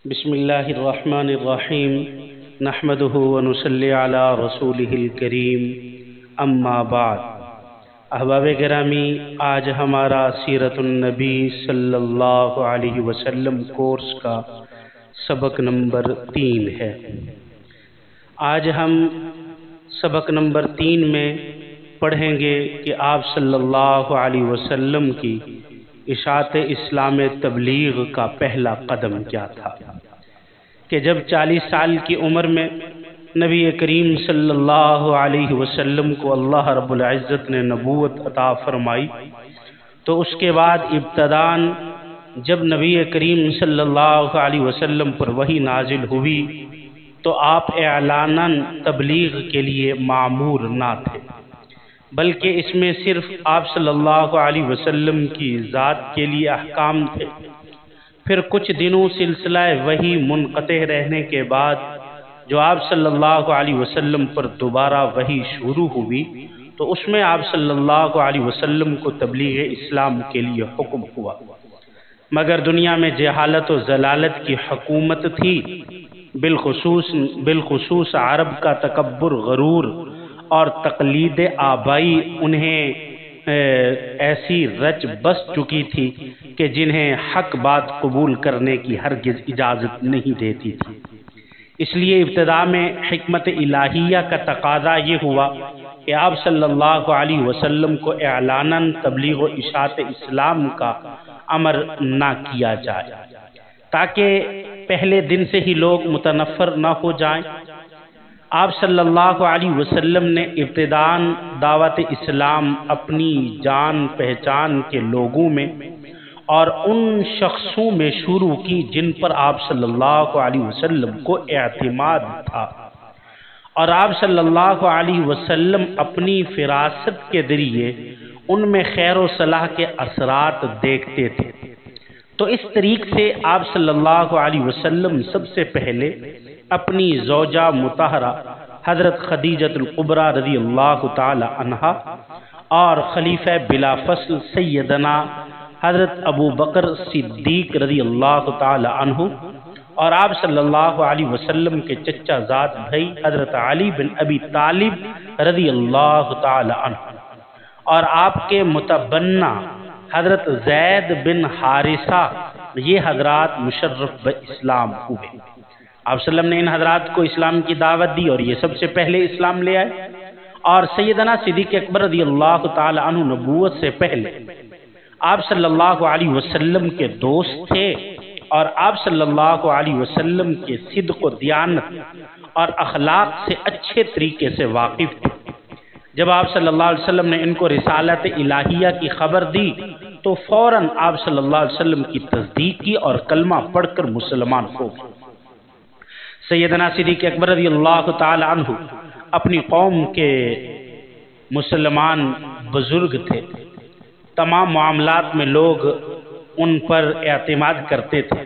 بسم اللہ الرحمن الرحیم نحمدہ ونصلی علی رسولہ الکریم اما بعد۔ احباب گرامی، آج ہمارا سیرت النبی صلی اللہ علیہ وسلم کورس کا سبق نمبر 3 ہے۔ آج ہم سبق نمبر 3 میں پڑھیں گے کہ آپ صلی اللہ علیہ وسلم کی اشاعت اسلام تبلیغ کا پہلا قدم کیا تھا، کہ جب 40 سال کی عمر میں نبی کریم صلی اللہ علیہ وسلم کو اللہ رب العزت نے نبوت عطا فرمائی، تو اس کے بعد ابتداً جب نبی کریم صلی اللہ علیہ وسلم پر وحی نازل ہوئی تو آپ اعلاناً تبلیغ کے لیے مامور نہ تھے، بلکہ اس میں صرف آپ صلی اللہ علیہ وسلم کی ذات کے لیے احکام تھے۔ پھر کچھ دنوں سلسلہ وحی منقطع رہنے کے بعد جو آپ صلی اللہ علیہ وسلم پر دوبارہ وحی شروع ہوئی تو اس میں آپ صلی اللہ علیہ وسلم کو تبلیغ اسلام کے لیے حکم ہوا، مگر دنیا میں جہالت و ضلالت کی حکومت تھی، بالخصوص عرب کا تکبر، غرور اور تقلید آبائی انہیں ایسی رچ بس چکی تھی کہ جنہیں حق بات قبول کرنے کی ہرگز اجازت نہیں دیتی تھی۔ اس لیے ابتدا میں حکمت الہیہ کا تقاضا یہ ہوا کہ آپ صلی اللہ علیہ وسلم کو اعلاناً تبلیغ و اشاعت اسلام کا امر نہ کیا جائے، تاکہ پہلے دن سے ہی لوگ متنفر نہ ہو جائیں۔ آپ صلی اللہ علیہ وسلم نے ابتداءً دعوت اسلام اپنی جان پہچان کے لوگوں میں اور ان شخصوں میں شروع کی جن پر آپ صلی اللہ علیہ وسلم کو اعتماد تھا، اور آپ صلی اللہ علیہ وسلم اپنی فراست کے ذریعے ان میں خیر و صلاح کے اثرات دیکھتے تھے۔ تو اس طریق سے آپ صلی اللہ علیہ وسلم سب سے پہلے اپنی زوجہ مطہرہ حضرت خدیجۃ الکبریٰ رضی اللہ تعالی عنہا اور خلیفہ بلا فصل سیدنا حضرت ابو بکر صدیق رضی اللہ تعالی عنہ اور آپ صلی اللہ علیہ وسلم کے چچا زاد بھائی حضرت علی بن ابی طالب رضی اللہ تعالی عنہ اور آپ کے متبنہ حضرت زید بن حارثہ، یہ حضرات مشرف باسلام ہوئے۔ آپ صلی اللہ علیہ وسلم نے ان حضرات کو اسلام کی دعوت دی اور یہ سب سے پہلے اسلام لے آئے، اور سیدنا صدیق اکبر رضی اللہ تعالی عنہ نبوت سے پہلے آپ صلی اللہ علیہ وسلم کے دوست تھے، اور آپ صلی اللہ علیہ وسلم کے صدق و دیانت اور اخلاق سے اچھے طریقے سے واقف تھے۔ جب آپ صلی اللہ علیہ وسلم نے ان کو رسالت الہیہ کی خبر دی تو فوراً آپ صلی اللہ علیہ وسلم کی تصدیق کی اور کلمہ پڑھ کر مسلمان ہو گئے۔ سیدنا صدیق اکبر رضی اللہ تعالی عنہ اپنی قوم کے مسلمان بزرگ تھے، تمام معاملات میں لوگ ان پر اعتماد کرتے تھے۔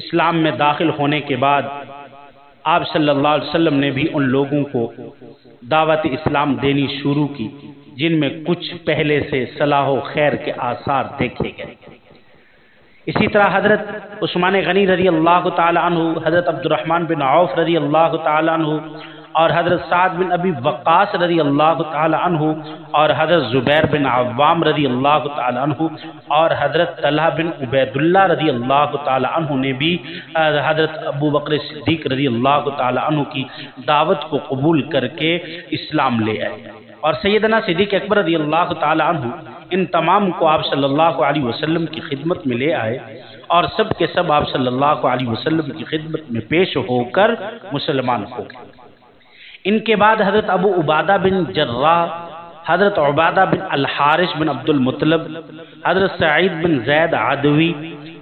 اسلام میں داخل ہونے کے بعد آپ صلی اللہ علیہ وسلم نے بھی ان لوگوں کو دعوت اسلام دینی شروع کی جن میں کچھ پہلے سے صلاح و خیر کے آثار دیکھے گئے۔ اسی طرح حضرت عثمان غنی رضی اللہ تعالی عنہ، حضرت عبد الرحمن بن عوف رضی اللہ تعالی عنہ اور حضرت سعد بن ابی وقاص رضی اللہ تعالی عنہ اور حضرت زبیر بن عوام رضی اللہ تعالی عنہ اور حضرت طلحہ بن عبید اللہ رضی اللہ تعالی عنہ نے بھی حضرت ابو بکر صدیق رضی اللہ تعالی عنہ کی دعوت کو قبول کر کے اسلام لے آئے، اور سیدنا صدیق اکبر رضی اللہ تعالی عنہ ان تمام کو آپ صلی اللہ علیہ وسلم کی خدمت میں لے آئے، اور سب کے سب آپ صلی اللہ علیہ وسلم کی خدمت میں پیش ہو کر مسلمان ہو گئے۔ ان کے بعد حضرت ابو عبادہ بن جراح، حضرت عبادہ بن الحارث بن عبد المطلب، حضرت سعید بن زید عدوی،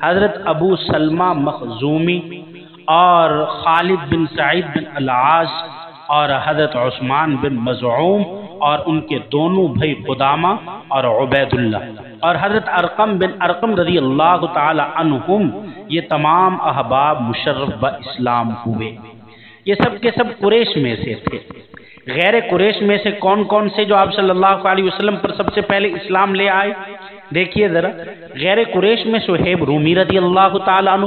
حضرت ابو سلمہ مخزومی اور خالد بن سعید بن العاص اور حضرت عثمان بن مزعوم اور ان کے دونوں بھائی قدامہ اور عبید اللہ اور حضرت ارقم بن ارقم رضی اللہ تعالی عنہم، یہ تمام احباب مشرف باسلام ہوئے۔ یہ سب کے سب قریش میں سے تھے۔ غیر قریش میں سے کون کون سے جو آپ صلی اللہ علیہ وسلم پر سب سے پہلے اسلام لے آئے؟ دیکھیے ذرا، غیر قریش میں شہیب رومی رضی اللہ تعالیٰ عنہ،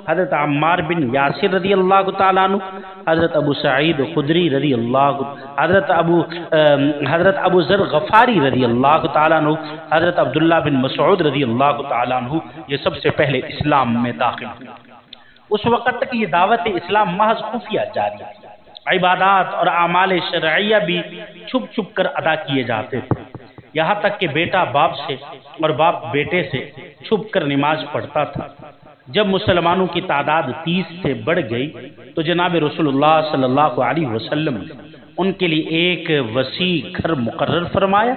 حضرت عمار بن یاسر رضی اللہ تعالیٰ عنہ، حضرت ابو سعید خدری رضی اللہ، حضرت ابو ذر غفاری رضی اللہ تعالیٰ عنہ، حضرت عبداللہ بن مسعود رضی اللہ تعالیٰ عنہ، یہ سب سے پہلے اسلام میں داخل ہوئے۔ اس وقت تک یہ دعوت اسلام محض خفیہ جاری تھی، عبادات اور اعمال شرعیہ بھی چھپ چھپ کر ادا کیے جاتے تھے، یہاں تک کہ بیٹا باپ سے اور باپ بیٹے سے چھپ کر نماز پڑھتا تھا۔ جب مسلمانوں کی تعداد 30 سے بڑھ گئی تو جناب رسول اللہ صلی اللہ علیہ وسلم نے ان کے لیے ایک وسیع گھر مقرر فرمایا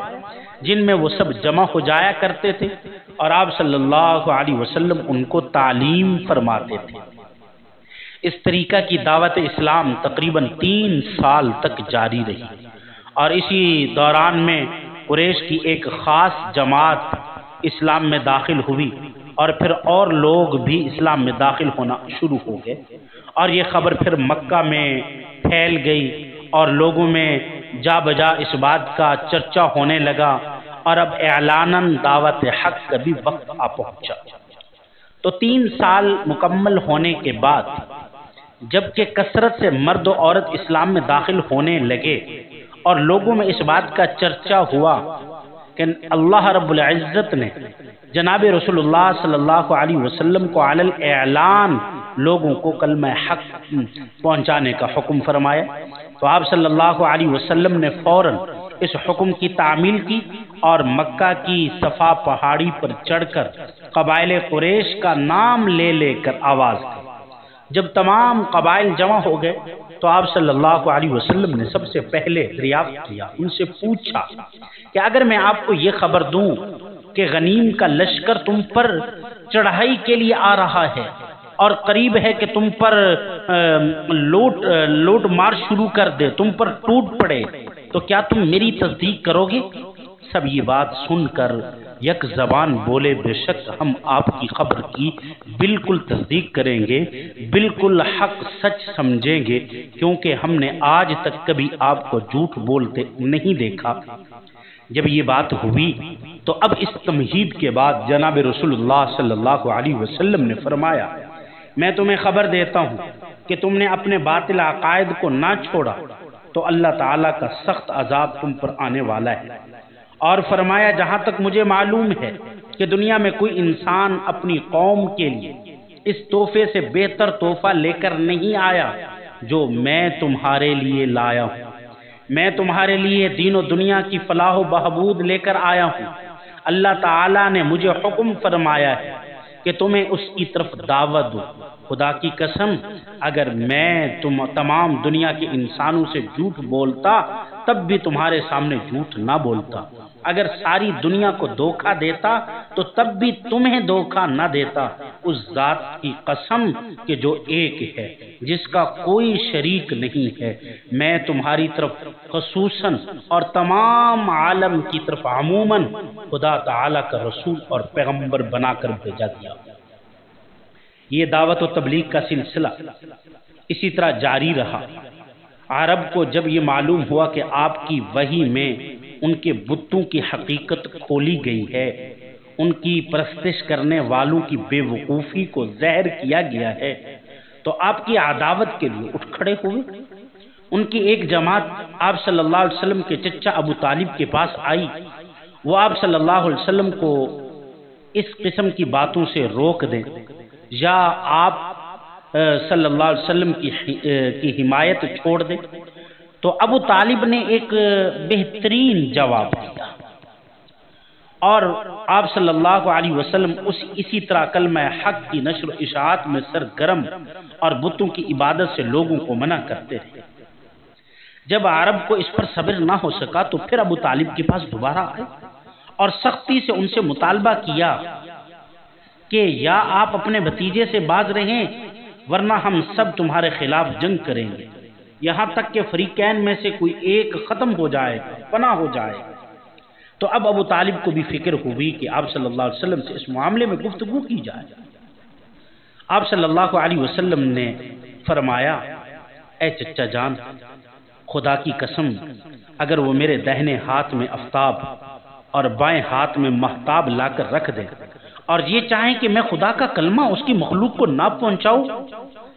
جن میں وہ سب جمع ہو جایا کرتے تھے، اور آپ صلی اللہ علیہ وسلم ان کو تعلیم فرماتے تھے۔ اس طریقہ کی دعوت اسلام تقریباً 3 سال تک جاری رہی، اور اسی دوران میں قریش کی ایک خاص جماعت اسلام میں داخل ہوئی، اور پھر اور لوگ بھی اسلام میں داخل ہونا شروع ہو گئے، اور یہ خبر پھر مکہ میں پھیل گئی اور لوگوں میں جا بجا اس بات کا چرچا ہونے لگا، اور اب اعلاناً دعوت حق کا بھی وقت آ پہنچا۔ تو 3 سال مکمل ہونے کے بعد جبکہ کثرت سے مرد و عورت اسلام میں داخل ہونے لگے اور لوگوں میں اس بات کا چرچا ہوا کہ اللہ رب العزت نے جناب رسول اللہ صلی اللہ علیہ وسلم کو علی الاعلان لوگوں کو کلمہ حق پہنچانے کا حکم فرمایا، تو آپ صلی اللہ علیہ وسلم نے فوراً اس حکم کی تعمیل کی اور مکہ کی صفا پہاڑی پر چڑھ کر قبائل قریش کا نام لے لے کر آواز دی۔ جب تمام قبائل جمع ہو گئے تو آپ صلی اللہ علیہ وسلم نے سب سے پہلے دریافت کیا، ان سے پوچھا کہ اگر میں آپ کو یہ خبر دوں کہ غنیم کا لشکر تم پر چڑھائی کے لیے آ رہا ہے اور قریب ہے کہ تم پر لوٹ مار شروع کر دے، تم پر ٹوٹ پڑے، تو کیا تم میری تصدیق کرو گے؟ سب یہ بات سن کر یک زبان بولے، بے شک ہم آپ کی خبر کی بالکل تصدیق کریں گے، بالکل حق سچ سمجھیں گے، کیونکہ ہم نے آج تک کبھی آپ کو جھوٹ بولتے نہیں دیکھا۔ جب یہ بات ہوئی تو اب اس تمہید کے بعد جناب رسول اللہ صلی اللہ علیہ وسلم نے فرمایا، میں تمہیں خبر دیتا ہوں کہ تم نے اپنے باطل عقائد کو نہ چھوڑا تو اللہ تعالیٰ کا سخت عذاب تم پر آنے والا ہے، اور فرمایا جہاں تک مجھے معلوم ہے کہ دنیا میں کوئی انسان اپنی قوم کے لیے اس تحفے سے بہتر تحفہ لے کر نہیں آیا جو میں تمہارے لیے لایا ہوں۔ میں تمہارے لیے دین و دنیا کی فلاح و بہبود لے کر آیا ہوں۔ اللہ تعالیٰ نے مجھے حکم فرمایا ہے کہ تمہیں اس کی طرف دعوت دو۔ خدا کی قسم اگر میں تمام دنیا کے انسانوں سے جھوٹ بولتا تب بھی تمہارے سامنے جھوٹ نہ بولتا، اگر ساری دنیا کو دھوکہ دیتا تو تب بھی تمہیں دھوکہ نہ دیتا، اس ذات کی قسم کہ جو ایک ہے، جس کا کوئی شریک نہیں ہے، میں تمہاری طرف خصوصاً اور تمام عالم کی طرف عموماً خدا تعالیٰ کا رسول اور پیغمبر بنا کر بھیجا گیا۔ یہ دعوت و تبلیغ کا سلسلہ اسی طرح جاری رہا۔ عرب کو جب یہ معلوم ہوا کہ آپ کی وحی میں ان کے بتوں کی حقیقت کھولی گئی ہے، ان کی پرستش کرنے والوں کی بے وقوفی کو ظاہر کیا گیا ہے، تو آپ کی عداوت کے لیے اٹھ کھڑے ہوئے۔ ان کی ایک جماعت آپ صلی اللہ علیہ وسلم کے چچا ابو طالب کے پاس آئی، وہ آپ صلی اللہ علیہ وسلم کو اس قسم کی باتوں سے روک دیں یا آپ صلی اللہ علیہ وسلم کی حمایت چھوڑ دیں، تو ابو طالب نے ایک بہترین جواب دیا اور آپ صلی اللہ علیہ وسلم اسی طرح کلمہ حق کی نشر و اشاعت میں سرگرم اور بتوں کی عبادت سے لوگوں کو منع کرتے رہے۔ جب عرب کو اس پر صبر نہ ہو سکا تو پھر ابو طالب کے پاس دوبارہ آئے اور سختی سے ان سے مطالبہ کیا کہ یا آپ اپنے بھتیجے سے باز رہیں ورنہ ہم سب تمہارے خلاف جنگ کریں گے، یہاں تک کہ فریقین میں سے کوئی ایک ختم ہو جائے، پناہ ہو جائے۔ تو اب ابو طالب کو بھی فکر ہوئی کہ آپ صلی اللہ علیہ وسلم سے اس معاملے میں گفتگو کی جائے۔ آپ صلی اللہ علیہ وسلم نے فرمایا، اے چچا جان، خدا کی قسم اگر وہ میرے دہنے ہاتھ میں آفتاب اور بائیں ہاتھ میں مہتاب لا کر رکھ دے اور یہ چاہیں کہ میں خدا کا کلمہ اس کی مخلوق کو نہ پہنچاؤں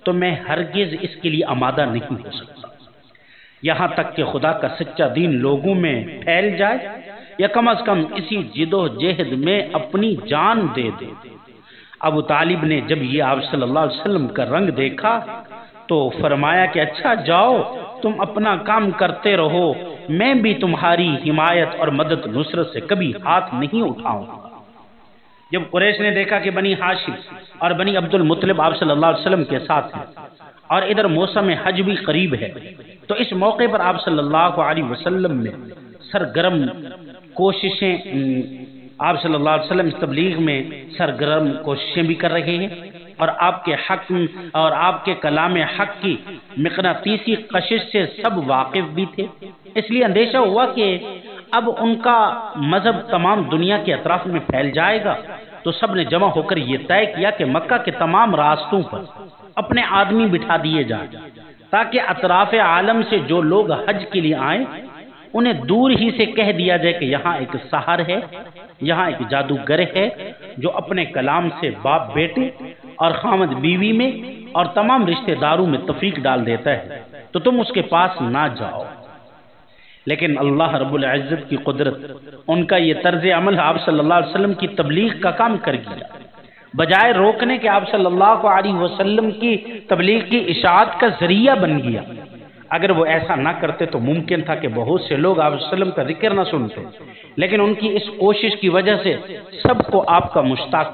تو میں ہرگز اس کے لیے آمادہ نہیں ہو سکتا، یہاں تک کہ خدا کا سچا دین لوگوں میں پھیل جائے یا کم از کم اسی جد و جہد میں اپنی جان دے دے۔ ابو طالب نے جب یہ آپ صلی اللہ علیہ وسلم کا رنگ دیکھا تو فرمایا کہ اچھا جاؤ تم اپنا کام کرتے رہو، میں بھی تمہاری حمایت اور مدد نصرت سے کبھی ہاتھ نہیں اٹھاؤں گا۔ جب قریش نے دیکھا کہ بنی ہاشم اور بنی عبد المطلب آپ صلی اللہ علیہ وسلم کے ساتھ ہیں اور ادھر موسم حج بھی قریب ہے، تو اس موقع پر آپ صلی اللہ علیہ وسلم میں سرگرم کوششیں آپ صلی اللہ علیہ وسلم تبلیغ میں سرگرم کوششیں بھی کر رہے ہیں اور آپ کے حق اور آپ کے کلام حق کی مقناطیسی کشش سے سب واقف بھی تھے، اس لیے اندیشہ ہوا کہ اب ان کا مذہب تمام دنیا کے اطراف میں پھیل جائے گا، تو سب نے جمع ہو کر یہ طے کیا کہ مکہ کے تمام راستوں پر اپنے آدمی بٹھا دیے جائیں تاکہ اطراف عالم سے جو لوگ حج کے لیے آئیں انہیں دور ہی سے کہہ دیا جائے کہ یہاں ایک ساحر ہے، یہاں ایک جادوگر ہے جو اپنے کلام سے باپ بیٹے اور خامد بیوی میں اور تمام رشتہ داروں میں تفریق ڈال دیتا ہے، تو تم اس کے پاس نہ جاؤ۔ لیکن اللہ رب العزت کی قدرت، ان کا یہ طرز عمل آپ صلی اللہ علیہ وسلم کی تبلیغ کا کام کر گیا، بجائے روکنے کے آپ صلی اللہ علیہ وسلم کی تبلیغ کی اشاعت کا ذریعہ بن گیا۔ اگر وہ ایسا نہ کرتے تو ممکن تھا کہ بہت سے لوگ آپ صلی اللہ علیہ وسلم کا ذکر نہ سنتے، لیکن ان کی اس کوشش کی وجہ سے سب کو آپ کا مشتاق،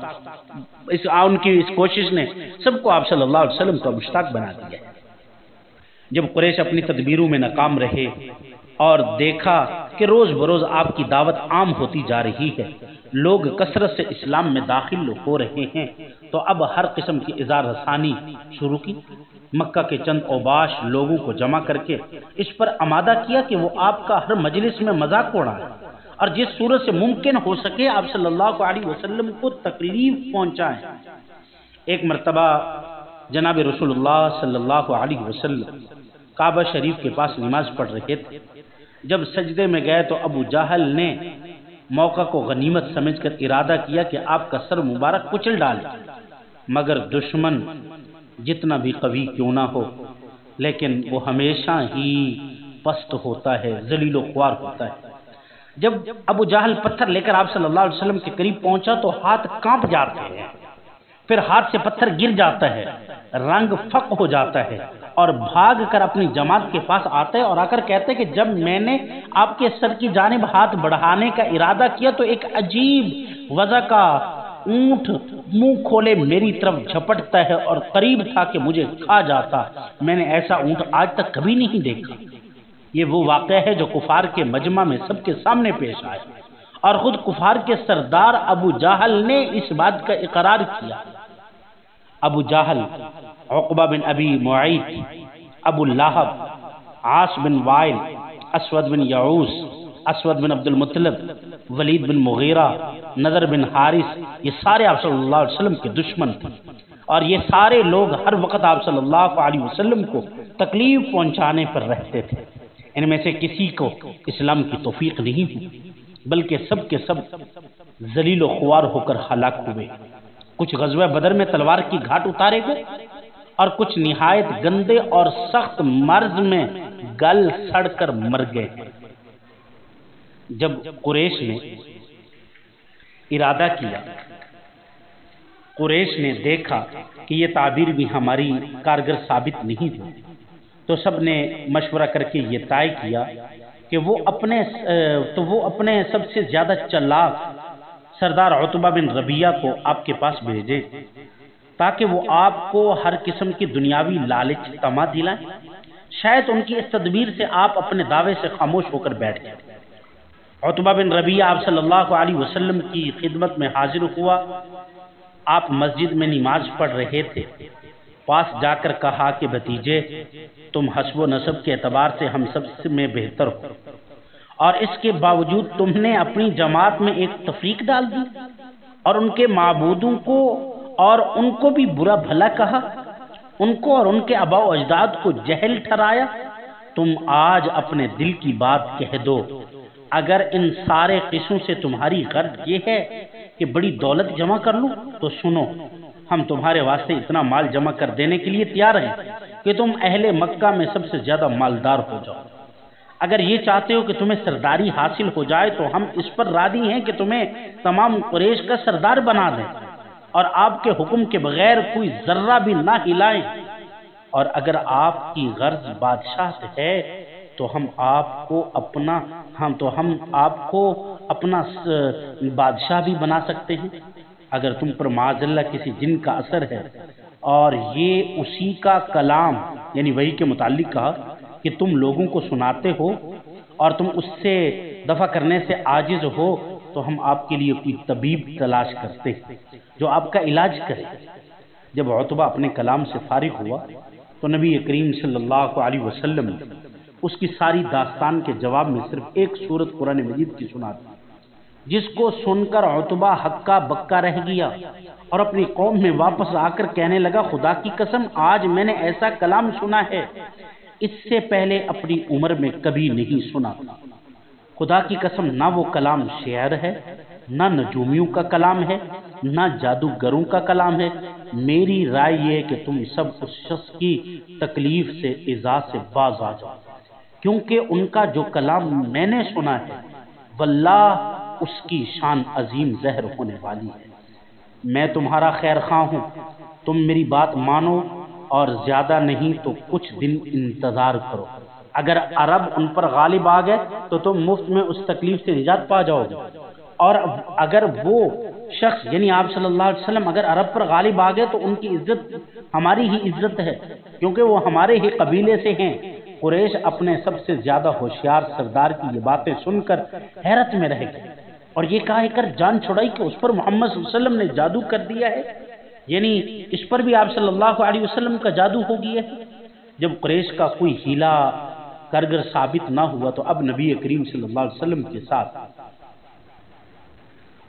ان کی اس کوشش نے سب کو آپ صلی اللہ علیہ وسلم کا مشتاق بنا دیا۔ جب قریش اپنی تدبیروں میں ناکام رہے اور دیکھا کہ روز بروز آپ کی دعوت عام ہوتی جا رہی ہے، لوگ کثرت سے اسلام میں داخل ہو رہے ہیں، تو اب ہر قسم کی اظہار رسانی شروع کی۔ مکہ کے چند اوباش لوگوں کو جمع کر کے اس پر آمادہ کیا کہ وہ آپ کا ہر مجلس میں مذاق اڑائیں اور جس صورت سے ممکن ہو سکے آپ صلی اللہ علیہ وسلم کو تکلیف پہنچائیں۔ ایک مرتبہ جناب رسول اللہ صلی اللہ علیہ وسلم کعبہ شریف کے پاس نماز پڑھ رہے تھے، جب سجدے میں گئے تو ابو جہل نے موقع کو غنیمت سمجھ کر ارادہ کیا کہ آپ کا سر مبارک کچل ڈالے، مگر دشمن جتنا بھی قوی کیوں نہ ہو لیکن وہ ہمیشہ ہی پست ہوتا ہے، ذلیل و خوار ہوتا ہے۔ جب ابو جہل پتھر لے کر آپ صلی اللہ علیہ وسلم کے قریب پہنچا تو ہاتھ کانپ جاتے ہیں، پھر ہاتھ سے پتھر گر جاتا ہے، رنگ فق ہو جاتا ہے اور بھاگ کر اپنی جماعت کے پاس آتا ہے اور آ کر کہتے ہیں کہ جب میں نے آپ کے سر کی جانب ہاتھ بڑھانے کا ارادہ کیا تو ایک عجیب وضع کا اونٹ منہ کھولے میری طرف جھپٹتا ہے اور قریب تھا کہ مجھے کھا جاتا، میں نے ایسا اونٹ آج تک کبھی نہیں دیکھا۔ یہ وہ واقعہ ہے جو کفار کے مجمع میں سب کے سامنے پیش آیا اور خود کفار کے سردار ابو جہل نے اس بات کا اقرار کیا۔ ابو جہل، عقبہ بن ابی معیط، ابو لہب، عاص بن وائل، اسود بن یعوس، اسود بن عبد المطلب، ولید بن مغیرہ، نضر بن حارث، یہ سارے آپ صلی اللہ علیہ وسلم کے دشمن تھے اور یہ سارے لوگ ہر وقت آپ صلی اللہ علیہ وسلم کو تکلیف پہنچانے پر رہتے تھے۔ ان میں سے کسی کو اسلام کی توفیق نہیں ہوئی بلکہ سب کے سب ذلیل و خوار ہو کر ہلاک ہوئے۔ کچھ غزوہ بدر میں تلوار کی گھاٹ اتارے گئے اور کچھ نہایت گندے اور سخت مرض میں گل سڑ کر مر گئے۔ جب قریش نے ارادہ کیا، قریش نے دیکھا کہ یہ تعبیر بھی ہماری کارگر ثابت نہیں ہوئی، تو سب نے مشورہ کر کے یہ طے کیا کہ وہ اپنے سب سے زیادہ چلاک سردار عتبہ بن ربیعہ کو آپ کے پاس بھیجے تاکہ وہ آپ کو ہر قسم کی دنیاوی لالچ طمع دلائیں۔ شاید ان کی اس تدبیر سے آپ اپنے دعوے سے خاموش ہو کر بیٹھ گئے۔ عتبہ بن ربیعہ آپ صلی اللہ علیہ وسلم کی خدمت میں حاضر ہوا۔ آپ مسجد میں نماز پڑھ رہے تھے، پاس جا کر کہا کہ بھتیجے، تم حسب و نسب کے اعتبار سے ہم سب سے میں بہتر ہو اور اس کے باوجود تم نے اپنی جماعت میں ایک تفریق ڈال دی اور ان کے معبودوں کو اور ان کو بھی برا بھلا کہا، ان کو اور ان کے آباء و اجداد کو جہل ٹھہرایا۔ تم آج اپنے دل کی بات کہہ دو، اگر ان سارے قصوں سے تمہاری غرض یہ ہے کہ بڑی دولت جمع کر لوں؟ تو سنو، ہم تمہارے واسطے اتنا مال جمع کر دینے کے لیے تیار ہیں کہ تم اہل مکہ میں سب سے زیادہ مالدار ہو جاؤ۔ اگر یہ چاہتے ہو کہ تمہیں سرداری حاصل ہو جائے تو ہم اس پر راضی ہیں کہ تمہیں تمام قریش کا سردار بنا دیں اور آپ کے حکم کے بغیر کوئی ذرہ بھی نہ ہلائیں، اور اگر آپ کی غرض بادشاہت ہے تو ہم آپ کو اپنا بادشاہ بھی بنا سکتے ہیں۔ اگر تم پر معاذ اللہ کسی جن کا اثر ہے اور یہ اسی کا کلام یعنی وحی کے متعلق کہا کہ تم لوگوں کو سناتے ہو اور تم اس سے دفع کرنے سے عاجز ہو، تو ہم آپ کے لیے کوئی طبیب تلاش کرتے ہیں جو آپ کا علاج کرے۔ جب عتبہ اپنے کلام سے فارغ ہوا تو نبی کریم صلی اللہ علیہ وسلم نے اس کی ساری داستان کے جواب میں صرف ایک سورت قرآن مجید کی سنا دی، جس کو سن کر عتبہ ہکا بکا رہ گیا اور اپنی قوم میں واپس آ کر کہنے لگا، خدا کی قسم آج میں نے ایسا کلام سنا ہے اس سے پہلے اپنی عمر میں کبھی نہیں سنا تھا۔ خدا کی قسم نہ وہ کلام شعر ہے، نہ نجومیوں کا کلام ہے، نہ جادوگروں کا کلام ہے۔ میری رائے یہ ہے کہ تم سب اس شخص کی تکلیف سے ایذا سے باز آ جاؤ، کیونکہ ان کا جو کلام میں نے سنا ہے واللہ اس کی شان عظیم زہر ہونے والی ہے۔ میں تمہارا خیر خواہ ہوں، تم میری بات مانو اور زیادہ نہیں تو کچھ دن انتظار کرو۔ اگر عرب ان پر غالب آ گئے تو تم مفت میں اس تکلیف سے نجات پا جاؤ گے، اور اگر وہ شخص یعنی آپ صلی اللہ علیہ وسلم اگر عرب پر غالب آ گئے تو ان کی عزت ہماری ہی عزت ہے، کیونکہ وہ ہمارے ہی قبیلے سے ہیں۔ قریش اپنے سب سے زیادہ ہوشیار سردار کی یہ باتیں سن کر حیرت میں رہ گئے اور یہ کہہ کر جان چھڑائی کہ اس پر محمد صلی اللہ علیہ وسلم نے جادو کر دیا ہے، یعنی اس پر بھی آپ صلی اللہ علیہ وسلم کا جادو ہو گیا ہے۔ جب قریش کا کوئی ہیلا کارگر ثابت نہ ہوا تو اب نبی کریم صلی اللہ علیہ وسلم کے ساتھ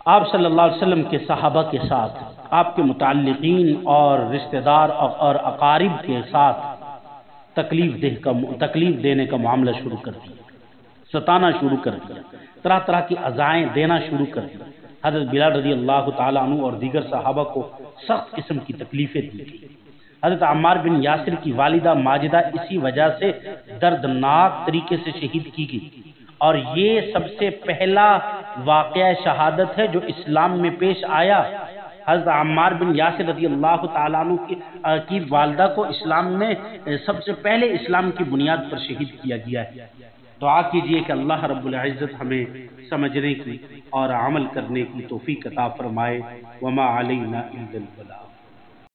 آپ صلی اللہ علیہ وسلم کے صحابہ کے ساتھ آپ کے متعلقین اور رشتہ دار اور اقارب کے ساتھ تکلیف دینے کا معاملہ شروع کر دیا، ستانا شروع کر دیا، طرح طرح کی عزائیں دینا شروع کر دیا۔ حضرت بلال رضی اللہ تعالیٰ عنہ اور دیگر صحابہ کو سخت قسم کی تکلیفیں دی گئی۔ حضرت عمار بن یاسر کی والدہ ماجدہ اسی وجہ سے دردناک طریقے سے شہید کی گئی، اور یہ سب سے پہلا واقعہ شہادت ہے جو اسلام میں پیش آیا۔ حضرت عمار بن یاسر رضی اللہ تعالیٰ عنہ کی والدہ کو اسلام میں سب سے پہلے اسلام کی بنیاد پر شہید کیا گیا ہے۔ دعا کیجئے کہ اللہ رب العزت ہمیں سمجھنے کی اور عمل کرنے کی توفیق عطا فرمائے۔ وما علینا الا البلاغ۔